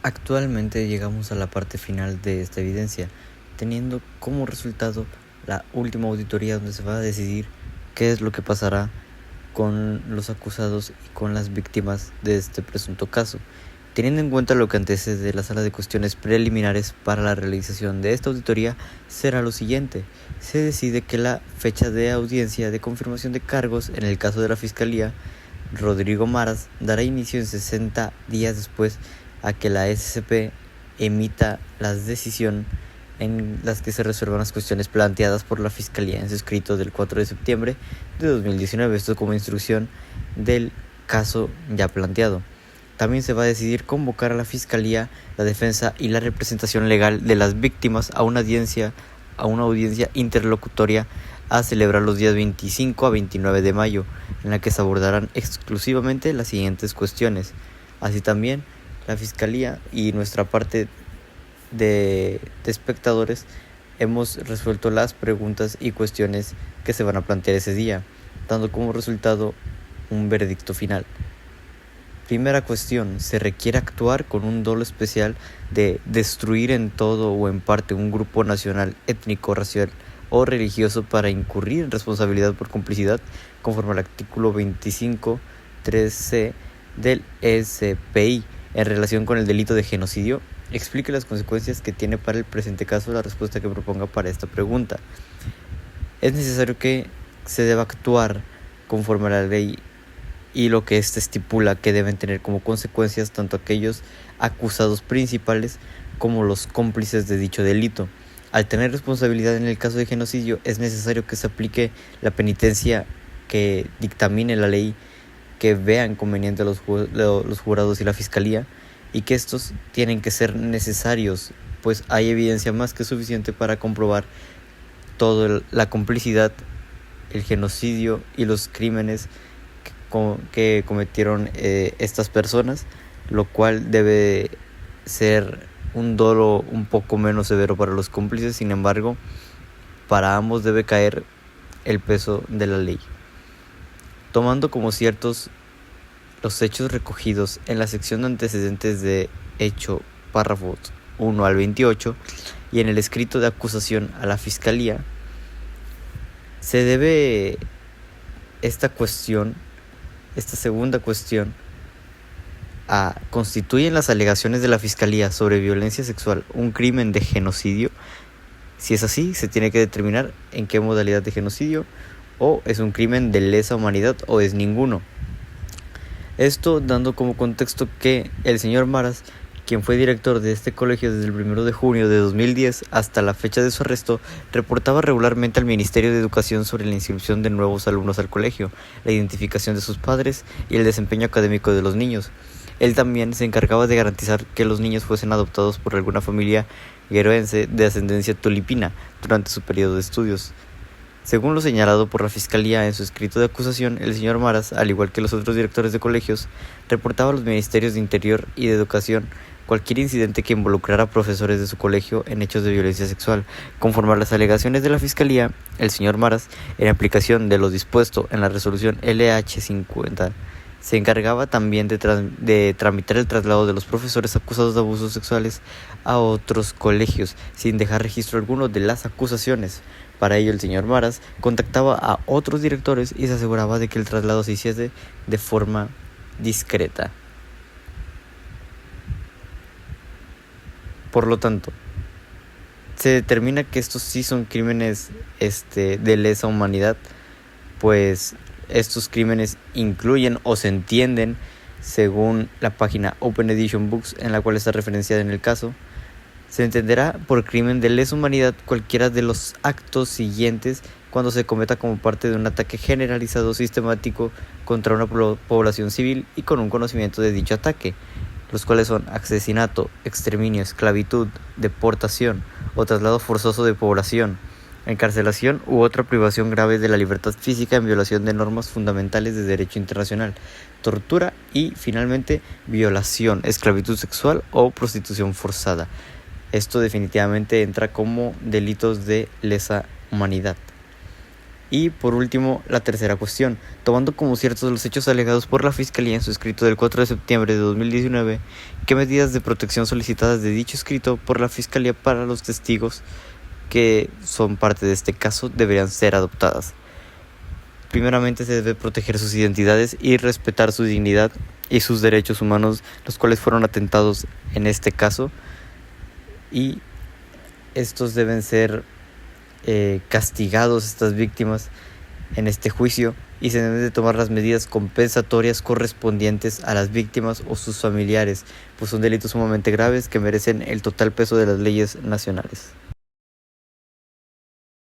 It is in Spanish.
Actualmente llegamos a la parte final de esta evidencia, teniendo como resultado la última auditoría donde se va a decidir qué es lo que pasará con los acusados y con las víctimas de este presunto caso. Teniendo en cuenta lo que antecede la sala de cuestiones preliminares para la realización de esta auditoría, será lo siguiente. Se decide que la fecha de audiencia de confirmación de cargos en el caso de la Fiscalía, Rodrigo Maras, dará inicio en 60 días después a que la SCP emita la decisión en las que se resuelvan las cuestiones planteadas por la Fiscalía en su escrito del 4 de septiembre de 2019, esto como instrucción del caso ya planteado. También se va a decidir convocar a la Fiscalía, la defensa y la representación legal de las víctimas a una audiencia interlocutoria a celebrar los días 25 a 29 de mayo, en la que se abordarán exclusivamente las siguientes cuestiones. Así también, la Fiscalía y nuestra parte de espectadores hemos resuelto las preguntas y cuestiones que se van a plantear ese día, dando como resultado un veredicto final. Primera cuestión, se requiere actuar con un dolo especial de destruir en todo o en parte un grupo nacional, étnico, racial o religioso para incurrir en responsabilidad por complicidad conforme al artículo 25.3c del SPI en relación con el delito de genocidio. Explique las consecuencias que tiene para el presente caso la respuesta que proponga para esta pregunta. Es necesario que se deba actuar conforme a la ley y lo que ésta estipula que deben tener como consecuencias tanto aquellos acusados principales como los cómplices de dicho delito. Al tener responsabilidad en el caso de genocidio, es necesario que se aplique la penitencia que dictamine la ley, que vean conveniente los jurados y la Fiscalía, y que estos tienen que ser necesarios, pues hay evidencia más que suficiente para comprobar toda la complicidad, el genocidio y los crímenes que cometieron estas personas, lo cual debe ser un dolo un poco menos severo para los cómplices. Sin embargo, para ambos debe caer el peso de la ley. Tomando como ciertos los hechos recogidos en la sección de antecedentes de hecho, párrafos 1 al 28, y en el escrito de acusación a la Fiscalía, se debe esta segunda cuestión a ¿constituyen las alegaciones de la Fiscalía sobre violencia sexual un crimen de genocidio? Si es así, se tiene que determinar en qué modalidad de genocidio, o es un crimen de lesa humanidad o es ninguno. Esto dando como contexto que el señor Maras, quien fue director de este colegio desde el 1 de junio de 2010 hasta la fecha de su arresto, reportaba regularmente al Ministerio de Educación sobre la inscripción de nuevos alumnos al colegio, la identificación de sus padres y el desempeño académico de los niños. Él también se encargaba de garantizar que los niños fuesen adoptados por alguna familia guerrerense de ascendencia tulipina durante su periodo de estudios. Según lo señalado por la Fiscalía en su escrito de acusación, el señor Maras, al igual que los otros directores de colegios, reportaba a los ministerios de Interior y de Educación cualquier incidente que involucrara a profesores de su colegio en hechos de violencia sexual. Conforme a las alegaciones de la Fiscalía, el señor Maras, en aplicación de lo dispuesto en la resolución LH50, se encargaba también de tramitar el traslado de los profesores acusados de abusos sexuales a otros colegios, sin dejar registro alguno de las acusaciones. Para ello, el señor Maras contactaba a otros directores y se aseguraba de que el traslado se hiciese de forma discreta. Por lo tanto, se determina que estos sí son crímenes de lesa humanidad, pues estos crímenes incluyen o se entienden, según la página Open Edition Books en la cual está referenciada en el caso, se entenderá por crimen de lesa humanidad cualquiera de los actos siguientes cuando se cometa como parte de un ataque generalizado sistemático contra una población civil y con un conocimiento de dicho ataque, los cuales son asesinato, exterminio, esclavitud, deportación o traslado forzoso de población, encarcelación u otra privación grave de la libertad física en violación de normas fundamentales de derecho internacional, tortura y, finalmente, violación, esclavitud sexual o prostitución forzada. Esto definitivamente entra como delitos de lesa humanidad. Y por último, la tercera cuestión, tomando como ciertos los hechos alegados por la Fiscalía en su escrito del 4 de septiembre de 2019, ¿qué medidas de protección solicitadas de dicho escrito por la Fiscalía para los testigos que son parte de este caso deberían ser adoptadas? Primeramente se debe proteger sus identidades y respetar su dignidad y sus derechos humanos, los cuales fueron atentados en este caso, y estos deben ser castigados, estas víctimas, en este juicio, y se deben de tomar las medidas compensatorias correspondientes a las víctimas o sus familiares, pues son delitos sumamente graves que merecen el total peso de las leyes nacionales.